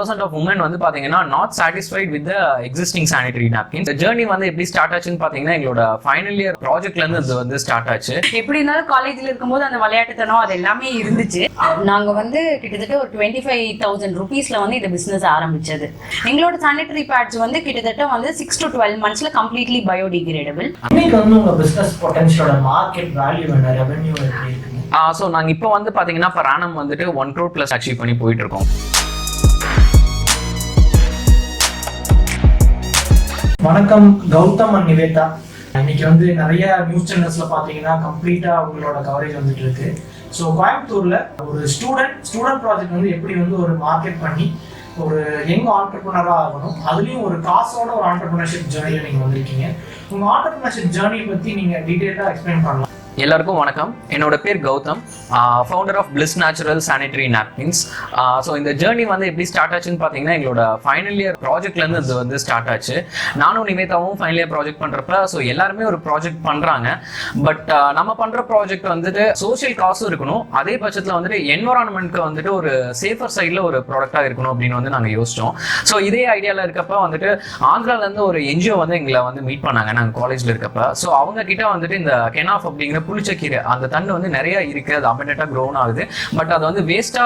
of women வந்து பாத்தீங்கன்னா not satisfied with the existing sanitary napkins. The journey வந்து எப்படி ஸ்டார்ட் ஆச்சுன்னு பாத்தீங்கன்னா எங்களோட ஃபைனல் இயர் ப்ராஜெக்ட்ல இருந்து இது வந்து ஸ்டார்ட் ஆச்சு. எப்படி இருந்தாலும் காலேஜ்ல இருக்கும்போது அந்த விளையாட்டுத்தனம் அது எல்லாமே இருந்துச்சு. நாங்க வந்து கிட்டத்தட்ட ஒரு 25,000 rupeesல வந்து இந்த பிசினஸ் ஆரம்பிச்சது. எங்களோட சானிட்டரி பேட்ஸ் வந்து கிட்டத்தட்ட வந்து 6 to 12 monthsல கம்ப்ளீட்லி பயோடிகிரேடபிள். இன்னைக்கு வந்து உங்க பிசினஸ் பொட்டன்ஷியலோட மார்க்கெட் வேல்யூ என்ன, ரெவென்யூ எப்படி இருக்கு? ஸோ நாங்கள் இப்போ வந்து பார்த்தீங்கன்னா per annum வந்துட்டு 1 crore plus அச்சீவ் பண்ணி போயிட்டு இருக்கோம். வணக்கம் கௌதம் அண்ட் நிவேதா. இன்னைக்கு வந்து நிறைய நியூஸ் சேனல்ஸ்ல பாத்தீங்கன்னா கம்ப்ளீட்டா உங்களோட கவரேஜ் வந்துட்டு இருக்கு. ஸோ கோயம்புத்தூர்ல ஒரு ஸ்டூடெண்ட் ப்ராஜெக்ட் வந்து எப்படி வந்து ஒரு மார்க்கெட் பண்ணி ஒரு யங் ஆண்டர்பிரினரா ஆகணும், அதுலயும் ஒரு காசோட ஒரு ஆண்டர்பிரினர்ஷிப் ஜேர்னில நீங்க வந்திருக்கீங்க. உங்க ஆண்டர்பிரினர்ஷிப் ஜேர்னி பத்தி நீங்க டீடைலா எக்ஸ்பிளைன் பண்ணலாம். எல்லாருக்கும் வணக்கம். என்னோட பேர் Gautam, founder of Bliss natural sanitary napkins. So இந்த ஜேர்னி வந்து எப்படி ஸ்டார்ட் ஆச்சுன்னு பார்த்தீங்கன்னா எங்களோட ஃபைனல் இயர் ப்ராஜெக்ட்லேருந்து இது வந்து ஸ்டார்ட் ஆச்சு. நானும் நிவேதாவும் ஃபைனல் இயர் ப்ராஜெக்ட் பண்ணுறப்ப ஸோ எல்லாருமே ஒரு ப்ராஜெக்ட் பண்ணுறாங்க. பட் நம்ம பண்ணுற ப்ராஜெக்ட் வந்துட்டு சோஷியல் காசும் இருக்கணும், அதே பட்சத்தில் வந்துட்டு என்வரான்மெண்ட்க்கு வந்துட்டு ஒரு சேஃபர் சைடில் ஒரு ப்ராடக்டாக இருக்கணும் அப்படின்னு வந்து நாங்கள் யோசித்தோம். ஸோ இதே ஐடியாவில் இருக்கப்ப வந்துட்டு ஆந்திராலேருந்து ஒரு என்ஜிஓ வந்து எங்களை வந்து மீட் பண்ணாங்க நாங்கள் காலேஜில் இருக்கப்ப. ஸோ அவங்க கிட்ட வந்துட்டு இந்த கெனாஃப் அப்படிங்கிற புளிச்சக்கீரை அந்த தண்டு வந்து நிறைய இருக்கு, அது அபண்டண்டா க்ரோன் ஆகுது, பட் அது வந்து வேஸ்டா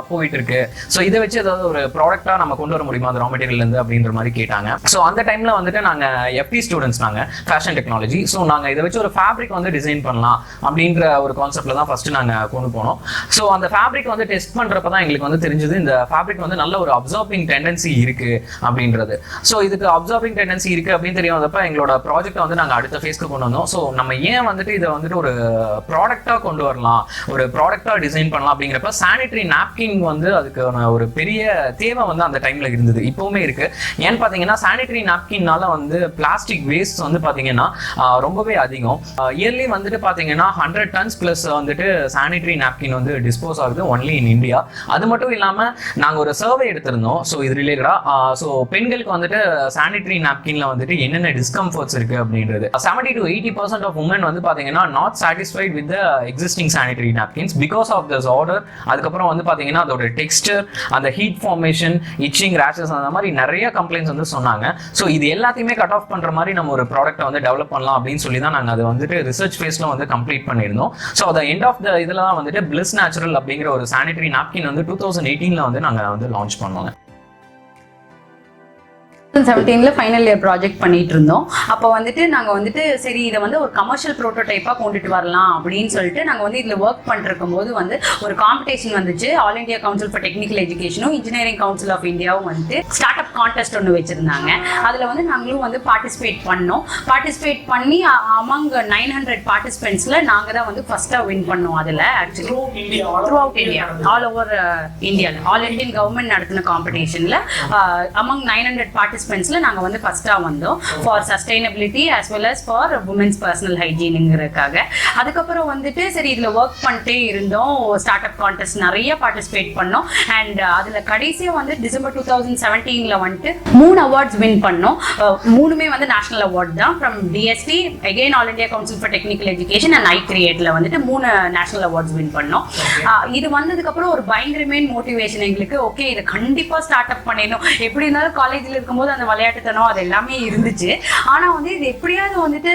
போயிட்டு இருக்கு. ஸோ இதை வச்சு ஏதாவது ஒரு ப்ராடக்டா நம்ம கொண்டு வர முடியுமா அந்த ரா மெட்டீரியல் இருந்து அப்படின்ற மாதிரி கேட்டாங்க. ஸோ அந்த டைம்ல வந்துட்டு நாங்க எஃப்டி ஸ்டூடெண்ட்ஸ், நாங்க ஃபேஷன் டெக்னாலஜி, ஸோ நாங்க இதை வச்சு ஒரு ஃபேப்ரிக் வந்து டிசைன் பண்ணலாம் அப்படின்ற ஒரு கான்செப்ட்ல தான் ஃபர்ஸ்ட் நாங்க கொண்டு போனோம். ஸோ அந்த ஃபேப்ரிக் வந்து டெஸ்ட் பண்றப்ப தான் எங்களுக்கு வந்து தெரிஞ்சது இந்த ஃபேப்ரிக் வந்து நல்ல ஒரு அப்சார்பிங் டெண்டன்சி இருக்கு அப்படின்றது. ஸோ இதுக்கு அப்சார்பிங் டெண்டன்சி இருக்கு அப்படின்னு தெரியாதப்ப எங்களோட ப்ராஜெக்ட் வந்து நாங்க அடுத்த ஃபேஸ்க்கு கொண்டு வந்தோம். ஸோ நம்ம ஏன் வந்துட்டு இதை வந்துட்டு ஒரு ப்ராடக்டா கொண்டு வரலாம், ஒரு ப்ராடக்டா டிசைன் பண்ணலாம் அப்படிங்கிறப்ப சானிட்டரி நாப்கின் வந்து அதுக்கு ஒரு பெரிய தேவை வந்து அந்த டைம்ல இருந்தது, இப்பவுமே இருக்கு. ஏன்னு பாத்தீங்கன்னா சானிட்டரி நாப்கின்னால வந்து பிளாஸ்டிக் வேஸ்ட் வந்து பாத்தீங்கன்னா ரொம்பவே அதிகம். இயர்லி வந்துட்டு பாத்தீங்கன்னா 100 tons பிளஸ் வந்துட்டு சானிட்டரி நாப்கின் வந்து டிஸ்போஸ் ஆகுது ஒன்லி இன் இந்தியா. அது மட்டும் இல்லாம நாங்க ஒரு சர்வே எடுத்திருந்தோம். ஸோ இது ரிலேட்டடா ஸோ பெண்களுக்கு வந்துட்டு சானிட்டரி நாப்கின்ல வந்துட்டு என்னென்ன டிஸ்கம்ஃபர்ட்ஸ் இருக்கு அப்படின்றது 70 to 80% ஆஃப் உமன் வந்து பாத்தீங்கன்னா not satisfied with the existing sanitary napkins because of this order. அதுக்கப்புறம் வந்து பாத்தீங்கன்னா அதோட டெக்ஸ்டர், அந்த ஹீட் ஃபார்மேஷன், இச்சிங், ரேஷஸ், அந்த மாதிரி நிறைய கம்ப்ளைண்ட்ஸ் வந்து சொன்னாங்க. ஸோ இது எல்லாத்தையுமே கட் ஆஃப் பண்ற மாதிரி நம்ம ஒரு ப்ராடக்ட்டை வந்து டெவலப் பண்ணலாம் அப்படின்னு சொல்லி தான் நாங்கள் அதை வந்துட்டு ரிசர்ச் ஃபேஸ்ல வந்து கம்ப்ளீட் பண்ணியிருந்தோம். ஸோ அந்த எண்ட் ஆஃப் த இதில் தான் வந்துட்டு பிளிஸ் நேச்சுரல் அப்படிங்கிற ஒரு சானிட்டரி நாப்கின் வந்து 2018 வந்து நாங்கள் வந்து லான்ச் பண்ணுவோங்க. 2017 ஃபைனல் இயர் ப்ராஜெக்ட் பண்ணிட்டு இருந்தோம். அப்போ வந்துட்டு நாங்கள் வந்துட்டு சரி இதை வந்து ஒரு கமர்ஷியல் ப்ரோட்டோடைப்பாக கொண்டுட்டு வரலாம் அப்படின்னு சொல்லிட்டு நாங்கள் வந்து இதில் ஒர்க் பண்ணிருக்கும் போது வந்து ஒரு காம்படிஷன் வந்துச்சு. All India council for technical எஜுகேஷனும் இன்ஜினியரிங் கவுன்சில் ஆஃப் இந்தியாவும் வந்துட்டு ஸ்டார்ட் அப் கான்டெஸ்ட் ஒன்று வச்சிருந்தாங்க. அதில் வந்து நாங்களும் வந்து பார்ட்டிசிபேட் பண்ணோம். பார்ட்டிசிபேட் பண்ணி அமங் 900 பார்ட்டிசிபென்ட்ஸில் நாங்கள் தான் வந்து ஃபர்ஸ்ட்டாக வின் பண்ணோம். அதில் actually throughout India, all over இந்தியாவில் ஆல் இண்டியன் கவர்மெண்ட் நடத்தின காம்படிஷனில் அமங் 900 பார்ட்டிசிபென்ட்ஸ்ல நாங்க வந்து ஃபர்ஸ்டா வந்தோம் for sustainability as well as for women's personal ஹைஜீனுங்கிறதுக்காக. அதுக்கப்புறம் வந்துட்டு சரி இதுல ஒர்க் பண்ணிட்டே இருந்தோம். ஸ்டார்ட் அப் கான்டெஸ்ட் நிறைய பார்ட்டிசிபேட் பண்ணோம். அண்ட் அதுல கடைசியா வந்து டிசம்பர் 2017 வந்துட்டு 3 அவார்ட்ஸ் வின் பண்ணோம். 3மே வந்து நேஷனல் அவார்ட் தான். From DST, again all India council for technical education and ஐ கிரியேட்ல வந்துட்டு 3 நேஷனல் அவார்ட்ஸ் வின் பண்ணோம். இது வந்ததுக்கு அப்புறம் ஒரு பயங்கரமான மோட்டிவேஷன் எங்களுக்கு. ஓகே இதை கண்டிப்பா ஸ்டார்ட் அப் பண்ணிடணும். எப்படி இருந்தாலும் காலேஜ்ல இருக்கும்போது அந்த விளையாட்டுத்தனம் அது எல்லாமே இருந்துச்சு. ஆனா வந்து இது எப்படியாவது வந்துட்டு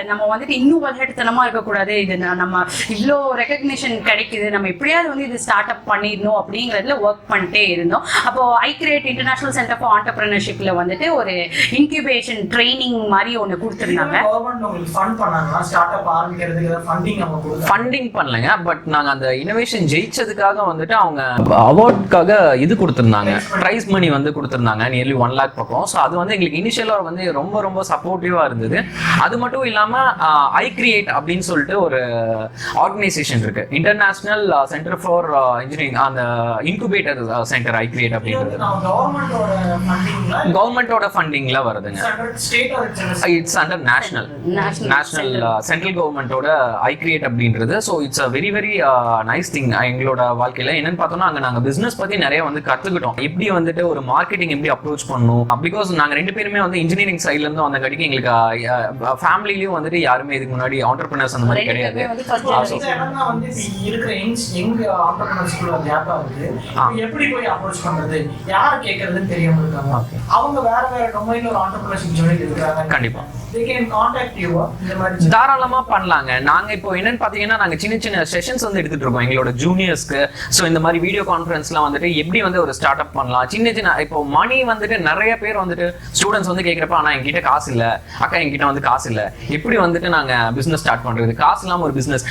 நம்ம வந்துட்டு இன்னும் விளையாட்டுத்தனமா இருக்கக்கூடாது, இது நம்ம இவ்வளோ ரெகக்னிஷன் கிடைக்குது, நம்ம எப்படியாவது வந்து இது ஸ்டார்ட் அப் பண்ணிடணும் அப்படிங்கிறதுல ஒர்க் பண்ணிட்டே இருந்தோம். அப்போ ஐ கிரியேட் இன்டர்நேஷனல் சென்டர் ஃபார் ஆண்டர்பிரினர்ஷிப்ல வந்துட்டு ஒரு இன்குபேஷன் ட்ரைனிங் மாதிரி ஒன்று கொடுத்துருந்தாங்க. ஃபண்டிங் பண்ணலங்க, பட் நாங்க அந்த இனோவேஷன் ஜெயிச்சதுக்காக வந்துட்டு அவங்க அவார்டுக்காக இது கொடுத்துருந்தாங்க, பிரைஸ் மணி வந்து கொடுத்துருந்தாங்க நியர்லி 1 lakh பக்கம். ஸோ அது வந்து எங்களுக்கு இனிஷியலாக வந்து ரொம்ப ரொம்ப சப்போர்ட்டிவாக இருந்தது. அது மட்டும் இல்லாமல் ஐ கிரியேட் அப்படின்னு சொல்லிட்டு ஒரு ஆர்கனைசேஷன் இருக்கு, இன்டர்நேஷனல் சென்டர் ஃபார் இன்ஜினியரிங், அந்த இன்குபேட்டர் சென்டர் ஐ கிரியேட் அப்படின்றது கவர்மெண்டோட ஃபண்டிங்ல வருதுங்க. இட்ஸ் அண்டர் நேஷனல் சென்ட்ரல் கவர்மெண்டோட ஐ கிரியேட் அப்படின்றது. So it's a very very nice thing எங்களோட வாழ்க்கையில. என்னன்னு பார்த்தோம்னா அங்கே நாங்கள் பிசினஸ் பத்தி நிறைய வந்து கற்றுக்கிட்டோம். எப்படி வந்துட்டு ஒரு மார்க்கெட்டிங் எப்படி அப்ரோச் பண்ணணும், பிகாஸ் பிகாஸ் நாங்கள் 2 பேருமே வந்து இன்ஜினியரிங் சைட்லேருந்து வந்த கடிக்கு எங்களுக்கு ஃபேமிலிலையும் வந்துட்டு யாருமே இதுக்கு முன்னாடி ஆண்டர்பிரினர்ஸ் அந்த மாதிரி கிடையாது. எப்படி போய் அப்ரோச் பண்றது, யாரை கேட்கறதுன்னு தெரியாம இருக்காங்க. அவங்க வேற வேற டொமைன்ல ஒரு ஆண்டர்பிரினர்ஷிப் ஜர்னி இருக்காங்க. கண்டிப்பா they can contact you இந்த மாதிரி தாராளமா பண்ணலாங்க. நாங்க இப்போ என்னன்னு பாத்தீங்கன்னா நாங்க சின்ன சின்ன செஷன்ஸ் வந்து எடுத்துட்டு இருக்கோம் எங்களோட ஜூனியர்ஸ்க்கு. ஸோ இந்த மாதிரி வீடியோ கான்ஃபரன்ஸ்லாம் வந்துட்டு எப்படி வந்து ஒரு ஸ்டார்ட் அப் பண்ணலாம், சின்ன சின்ன இப்போ மணி வந்துட்டு நிறைய பேர் வந்துட்டு ஸ்டூடெண்ட்ஸ் வந்து கேட்குறப்ப ஆனால் என்கிட்ட காசு இல்லை, அக்கா என்கிட்ட வந்து காசு இல்லை, எப்படி வந்துட்டு நாங்க பிசினஸ் ஸ்டார்ட் பண்றது, காசு இல்லாம ஒரு பிசினஸ்.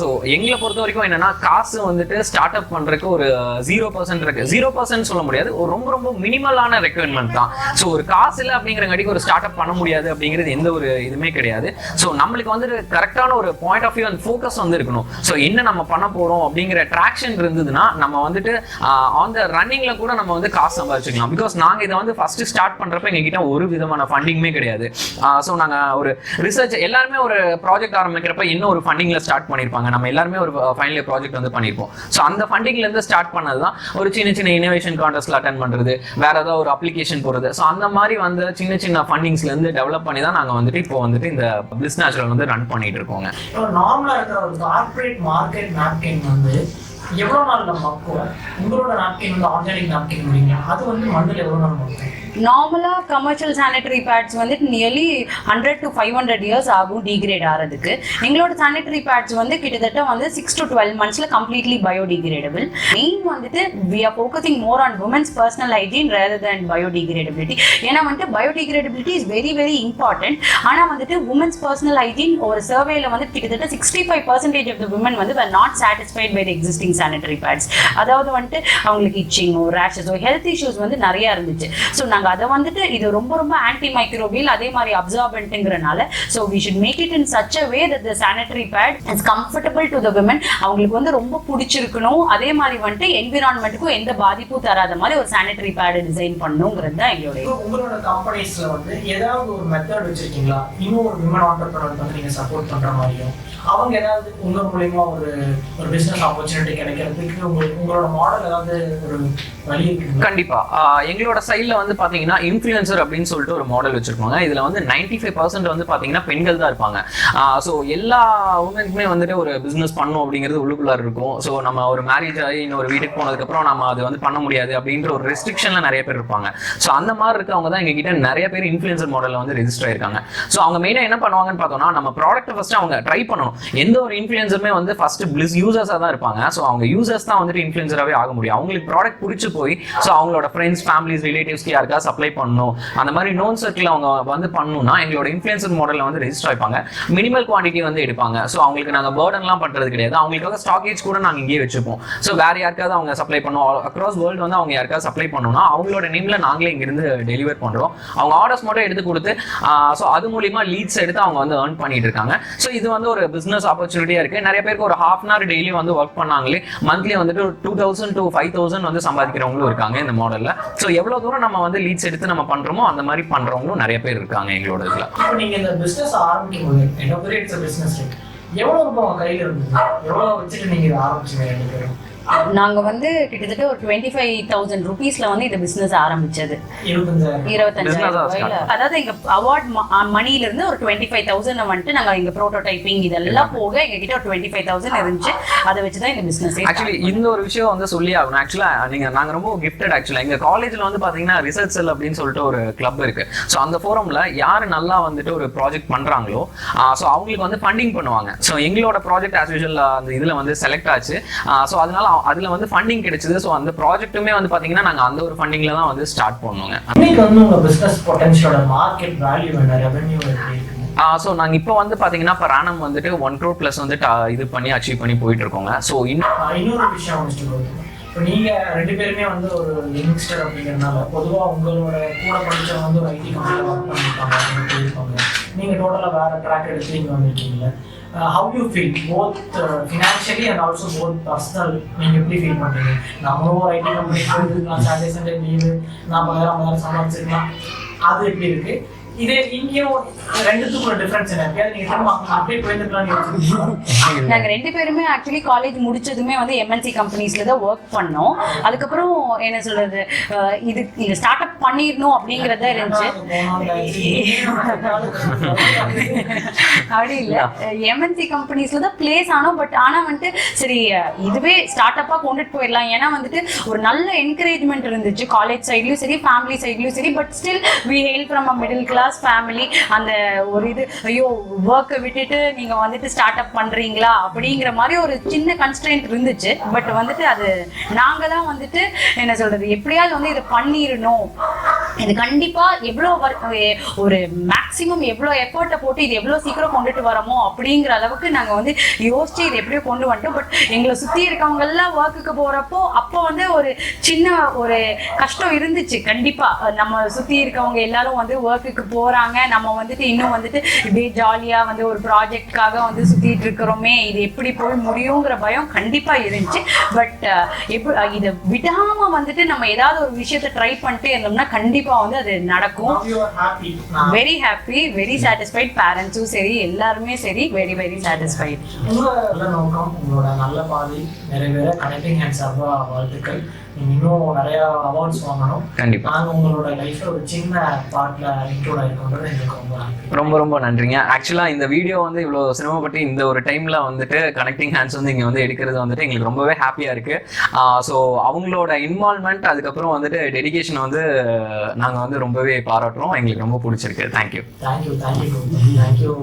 ஸோ எங்களை பொறுத்த வரைக்கும் என்னன்னா காசு வந்துட்டு ஸ்டார்ட் அப் பண்றதுக்கு ஒரு 0% இருக்கு. 0% சொல்ல முடியாது, ஒரு ரொம்ப ரொம்ப மினிமலான ரெக்குவயர்மெண்ட் தான். ஸோ ஒரு காசு இல்லை அப்படிங்கிறங்காட்டிக்கு ஒரு ஸ்டார்ட் அப் பண்ண முடியாது அப்படிங்கிறது எந்த ஒரு இதுவுமே கிடையாது. ஸோ நம்மளுக்கு வந்துட்டு கரெக்டான ஒரு point of view and focus வந்து இருக்கணும். ஸோ என்ன நம்ம பண்ண போறோம் அப்படிங்கிற ட்ராக்ஷன் இருந்ததுன்னா நம்ம வந்துட்டு ஆன் த ரன்னிங்ல கூட நம்ம வந்து காசு சம்பாதிச்சுக்கலாம். பிகாஸ் நாங்க இதை வந்து ஃபர்ஸ்ட் ஸ்டார்ட் பண்றப்ப எங்ககிட்ட ஒரு விதமான ஃபண்டிங்குமே கிடையாது. ஸோ நாங்க ஒரு ரிசர்ச் எல்லாருமே ஒரு ப்ராஜெக்ட் ஆரம்பிக்கிறப்ப என்ன ஒரு ஃபண்டிங்ல ஸ்டார்ட் பண்ணிருப்பாங்க, நம்ம எல்லாருமே ஒரு ஃபைனல் இயர் ப்ராஜெக்ட் வந்து பண்ணிருப்போம். ஸோ அந்த ஃபண்டிங்ல இருந்து ஸ்டார்ட் பண்ணதுதான் ஒரு சின்ன சின்ன இனோவேஷன் கான்டெஸ்ட்ல அட்டென்ட் பண்றது, வேற ஏதாவது ஒரு அப்ளிகேஷன் போறது. ஸோ அந்த மாதிரி வந்து சின்ன சின்ன ஃபண்டிங்ஸ்ல இருந்து டெவலப் பண்ணி தான் நாங்க வந்துட்டு இப்போ வந்துட்டு இந்த பிளிஸ் நேச்சுரல் வந்து ரன் பண்ணிட்டு இருக்கோங்க. நார்மலா இருக்கிற ஒரு கார்ப்பரேட் மார்க்கெட் நாப்கின் வந்து எவ்வளவு நாள் நம்ம மக்குவோம்? உங்களோட நாப்கின் வந்து ஆர்கானிக் நாப்கின், அது வந்து மண்ணில் எவ்வளவு நாள் மக்கும்? நார்மலாக கமர்ஷியல் சானிட்டரி பேட்ஸ் வந்துட்டு நியர்லி 100 to 500 இயர்ஸ் ஆகும் டீக்ரேட் ஆகிறதுக்கு. எங்களோட சானிட்டரி பேட்ஸ் வந்து கிட்டத்தட்ட வந்து 6 to 12 monthsல கம்ப்ளீட்லி பயோடிகிரேடபிள். மெயின் வந்துட்டு we are focusing more on women's personal hygiene rather than biodegradability. ஏன்னா வந்துட்டு biodegradability is very very important. ஆனால் வந்துட்டு உமன்ஸ் பர்சனல் ஹைஜீன் ஒரு சர்வேல வந்து கிட்டத்தட்ட 65% ஆஃப் த உமன் வந்து were not satisfied by the existing sanitary pads. அதாவது வந்துட்டு அவங்களுக்கு இச்சிங்கோ, ரேஷஸோ, ஹெல்த் இஷ்யூஸ் வந்து நிறைய இருந்துச்சு. ஸோ நாங்கள் அதை வந்துட்டு இது ரொம்ப ரொம்ப ஆன்டி மைக்ரோபியல், அதே மாதிரி அப்சார்பன்ட்ங்கிறனால so we should make it in such a way that the sanitary pad is comfortable to the women. அவங்களுக்கு வந்து ரொம்ப பிடிச்சிருக்கணும், அதே மாதிரி வந்துட்டு என்விரான்மெண்ட்டுக்கும் எந்த பாதிப்பும் தராத மாதிரி ஒரு சானிட்டரி பேட் டிசைன் பண்ணணுங்கிறது தான் எங்களுடைய. உங்களோட கம்பெனிஸ்ல வந்து ஏதாவது ஒரு மெத்தட் வச்சிருக்கீங்களா, இன்னும் ஒரு விமன் ஆண்டர்பிரனர் வந்து நீங்க சப்போர்ட் பண்ற மாதிரியும் அவங்க ஏதாவது உங்க மூலமா ஒரு பிசினஸ் ஆப்பர்ச்சுனிட்டி கிடைக்கிறதுக்கு உங்களோட மாடல் ஏதாவது ஒரு வழி இருக்கு? கண்டிப்பா எங்களோட சைட்ல வந்து பாத்தீங்கன்னா இன்ஃப்ளூயன்சர் அப்படின்னு சொல்லிட்டு ஒரு மாடல் வச்சிருப்பாங்க. இதுல வந்து 95% வந்து பாத்தீங்கன்னா பெண்கள் தான் இருப்பாங்க. ஸோ எல்லா உமனுக்குமே வந்துட்டு ஒரு பிசினஸ் பண்ணும் அப்படிங்கிறது உள்ளுக்குள்ளார இருக்கும். ஸோ நம்ம ஒரு மேரேஜ் ஆகி இன்னொரு வீட்டுக்கு போனதுக்கு அப்புறம் நம்ம அது வந்து பண்ண முடியாது அப்படின்ற ஒரு ரெஸ்ட்ரிக்ஷன்ல நிறைய பேர் இருப்பாங்க. ஸோ அந்த மாதிரி இருக்கவங்க தான் எங்க கிட்ட நிறைய பேர் இன்ஃப்ளூயன்சர் மாடல்ல வந்து ரெஜிஸ்டர் ஆயிருக்காங்க. ஸோ அவங்க மெயினா என்ன பண்ணுவாங்கன்னு பார்த்தோம்னா நம்ம ப்ராடக்ட் ஃபர்ஸ்ட் அவங்க ட்ரை பண்ணணும். எந்த ஒரு இன்ஃப்ளூயன்சருமே வந்து ஃபர்ஸ்ட் பிளிஸ் யூசர்ஸா தான் இருப்பாங்க. ஸோ அவங்க யூசர்ஸ் தான் வந்துட்டு இன்ஃப்ளூயன்சராகவே ஆக முடியும். அவங்களுக்கு ப்ராடக்ட் பிடிச்சி போய் ஸோ அவங்களோட ஃப்ரெண்ட்ஸ், ஃபேமிலிஸ், ரிலேட்டிவ்ஸ்க்கு யாருக்கா சப்ளை பண்ணணும், அந்த மாதிரி நோன் சர்க்கிள் அவங்க வந்து பண்ணணும்னா எங்களோட இன்ஃப்ளூயன்சர் மாடலில் வந்து ரெஜிஸ்டர் ஆயிப்பாங்க. மினிமல் குவான்டிட்டி வந்து எடுப்பாங்க. ஸோ அவங்களுக்கு நாங்கள் பர்டன்லாம் பண்ணுறது கிடையாது. அவங்களுக்காக ஸ்டாக்கேஜ் கூட நாங்கள் இங்கேயே வச்சுப்போம். ஸோ வேற யாருக்காவது அவங்க சப்ளை பண்ணோம், அக்ராஸ் வேர்ல்டு வந்து அவங்க யாருக்காவது சப்ளை பண்ணணும்னா அவங்களோட நேம்ல நாங்களே இங்கிருந்து டெலிவர் பண்ணுறோம். அவங்க ஆர்டர்ஸ் மட்டும் எடுத்து கொடுத்து ஸோ அது மூலியமா லீட்ஸ் எடுத்து அவங்க வந்து ஏர்ன் பண்ணிட்டு இருக்காங்க. ஸோ இது வந்து ஒரு பிசினஸ் ஆப்பர்ச்சுனிட்டியா இருக்கு. நிறைய பேருக்கு ஒரு ½ hour டெய்லி வந்து ஒர்க் பண்ணாங்களே மந்த்லி வந்துட்டு 2000 to 5000 வந்து சம்பாதிக்கிறவங்களும் இருக்காங்க இந்த மாடல்ல. ஸோ எவ்வளவு தூரம் நம்ம வந்து லீட்ஸ் எடுத்து நம்ம பண்றோமோ அந்த மாதிரி பண்றவங்களும் நிறைய பேர் இருக்காங்க எங்களோட இதுல. இப்போ நீங்க இந்த பிசினஸ் ஆரம்பிக்கும் போது இட்ஸ் a business எவ்வளவு ரூபாய் உங்க கையில இருந்தது, எவ்வளவு வச்சுட்டு நீங்க இதை ஆரம்பிச்சீங்க? ரெண்டு பேரும் நாங்க வந்து கிட்டத்தட்ட ஒரு 25,000 rupeesல வந்து இந்த பிசினஸ் ஆரம்பிச்சது. 25,000. அதாவது எங்க அவார்ட் மணில இருந்து ஒரு 25,000 வந்துட்டு நாங்க எங்க ப்ரோட்டோடைப்பிங் இதெல்லாம் போக எங்க கிட்ட ஒரு 25,000 இருந்துச்சு. அதை வச்சுதான் இந்த பிசினஸ். ஆக்சுவலி இந்த ஒரு விஷயம் வந்து சொல்லி ஆகணும். ஆக்சுவலா நாங்க ரொம்ப கிஃப்டட். ஆக்சுவலா எங்க காலேஜ்ல வந்து பாத்தீங்கன்னா ரிசர்ச் செல் அப்படின்னு சொல்லிட்டு ஒரு கிளப் இருக்கு. ஸோ அந்த ஃபோரம்ல யாரு நல்லா வந்துட்டு ஒரு ப்ராஜெக்ட் பண்றாங்களோ ஸோ அவங்களுக்கு வந்து ஃபண்டிங் பண்ணுவாங்க. ஸோ எங்களோட ப்ராஜெக்ட் ஆஸ் யூஷுவல் அந்த இதுல வந்து செலக்ட் ஆச்சு. ஸோ அதனால அதுல வந்து ஃபண்டிங் கிடைச்சது. ஸோ அந்த ப்ராஜெக்ட்டுமே வந்து பாத்தீங்கன்னா நாங்க அந்த ஒரு ஃபண்டிங்ல தான் வந்து ஸ்டார்ட் பண்ணுவோங்க. இன்னைக்கு வந்து உங்க பிசினஸ் பொட்டன்ஷியலோட மார்க்கெட் வேல்யூ என்ன, ரெவென்யூ எப்படி இருக்கு? ஸோ நாங்கள் இப்போ வந்து பார்த்தீங்கன்னா per annum வந்துட்டு 1 crore plus வந்து இது பண்ணி அச்சீவ் பண்ணி போயிட்டு இருக்கோங்க. ஸோ இன்னொரு விஷயம் இப்போ நீங்க ரெண்டு பேருமே வந்து ஒரு யங்ஸ்டர் அப்படிங்கிறதுனால பொதுவாக உங்களோட கூட படிச்சவங்க வந்து ஒரு ஐடி கம்பெனியில் ஒர்க் பண்ணிருப்பாங்க, நீங்க டோட்டலாக வேற ட்ராக் எடுத்து இங்கே வந்திருக்கீங்க. How you feel both financially and also both personal? நீங்க எப்படி ஃபீல் பண்றீங்க? நம்மளும் ஒரு ஐடி கம்பெனி போயிருக்கலாம், சாட்டர்டே சண்டே லீவு, நான் 10,000 சம்பாதிச்சிருக்கலாம், அது எப்படி இருக்கு? இது இங்கேயும் ரெண்டுத்துக்குள்ள டிஃபரன்ஸ் என்ன இருக்கு? நீங்க திரும்ப அப்படியே போயிருக்கலாம்னு யோசிச்சீங்களா? நாங்க 2 பேருமே ஆக்சுவலி காலேஜ் முடிச்சதுமே வந்து எம்என்சி கம்பெனிஸ்ல தான் ஒர்க் பண்ணோம். அதுக்கப்புறம் என்ன சொல்றது, இது ஸ்டார்ட் அப் பண்ணிடணும் அப்படிங்கறத இருந்துச்சு. அப்படி இல்ல, எம்என்சி கம்பெனிஸ்ல தான் பிளேஸ் ஆனோம். பட் ஆனா வந்துட்டு சரி இதுவே ஸ்டார்ட் அப்பா கொண்டுட்டு போயிடலாம். ஏன்னா வந்துட்டு ஒரு நல்ல என்கரேஜ்மெண்ட் இருந்துச்சு காலேஜ் சைட்லயும் சரி, ஃபேமிலி சைட்லயும் சரி. But still we hail from a middle class family. அந்த ஒரு இது, ஐயோ ஒர்க்கை விட்டுட்டு நீங்க வந்துட்டு ஸ்டார்ட் அப் பண்றீங்களா அப்படிங்கிற மாதிரி ஒரு சின்ன கன்ஸ்ட்ரெயின்ட் இருந்துச்சு. பட் வந்துட்டு அது நாங்க தான் வந்துட்டு என்ன சொல்றது, எப்படியாவது வந்து இதை பண்ணிடணும், இது கண்டிப்பா எவ்வளோ ஒரு மேக்ஸிமம் எவ்வளோ எஃபர்ட்டை போட்டு இது எவ்வளோ சீக்கிரம் கொண்டுட்டு வரமோ அப்படிங்கிற அளவுக்கு நாங்கள் வந்து யோசிச்சு இது எப்படியோ கொண்டு வந்துட்டோம். பட் எங்களை சுற்றி இருக்கவங்க எல்லாம் ஒர்க்குக்கு போகிறப்போ அப்போ வந்து ஒரு சின்ன ஒரு கஷ்டம் இருந்துச்சு. கண்டிப்பாக நம்ம சுற்றி இருக்கவங்க எல்லாரும் வந்து ஒர்க்குக்கு போகிறாங்க, நம்ம வந்துட்டு இன்னும் வந்துட்டு இப்படியே ஜாலியாக வந்து ஒரு ப்ராஜெக்ட்காக வந்து சுற்றிட்டு இருக்கிறோமே, இது எப்படி போய் முடியுங்கிற பயம் கண்டிப்பாக இருந்துச்சு. பட் இதை விடாமல் வந்துட்டு நம்ம ஏதாவது ஒரு விஷயத்தை ட்ரை பண்ணிட்டு இருந்தோம்னா கண்டிப்பாக வந்து அது நடக்கும். Very happy, very satisfied. பேரண்ட்ஸும் சரி, எல்லாருமே சரி, வெரி வெரி சாட்டிஸ்ஃபைட். உங்களோட நோக்கம், உங்களோட நல்ல பாதை நிறைவேற கனெக்டிங் ஹேண்ட்ஸ் சார்பா வாழ்த்துக்கள். நீங்க இன்னும் நிறைய அவார்ட்ஸ் வாங்கணும். கண்டிப்பா. நாங்க உங்களோட லைஃப்ல ஒரு சின்ன பார்ட்ல இன்க்ளூட் ஆயிருக்கோன்றது எனக்கு ரொம்ப ரொம்ப நன்றிங்க. ஆக்சுவலா இந்த வீடியோ வந்து இவ்வளவு சிரமப்பட்டு இந்த ஒரு டைம்ல வந்துட்டு கனெக்டிங் ஹேண்ட்ஸ் வந்து இங்க வந்து எடுக்கிறது வந்துட்டு எங்களுக்கு ரொம்பவே ஹாப்பியா இருக்கு. ஸோ அவங்களோட இன்வால்மெண்ட், அதுக்கப்புறம் வந்துட்டு டெடிகேஷன் வந்து நாங்க வந்து ரொம்பவே பாராட்டுறோம். எங்களுக்கு ரொம்ப பிடிச்சிருக்கு. தேங்க்யூ. தேங்க்யூ.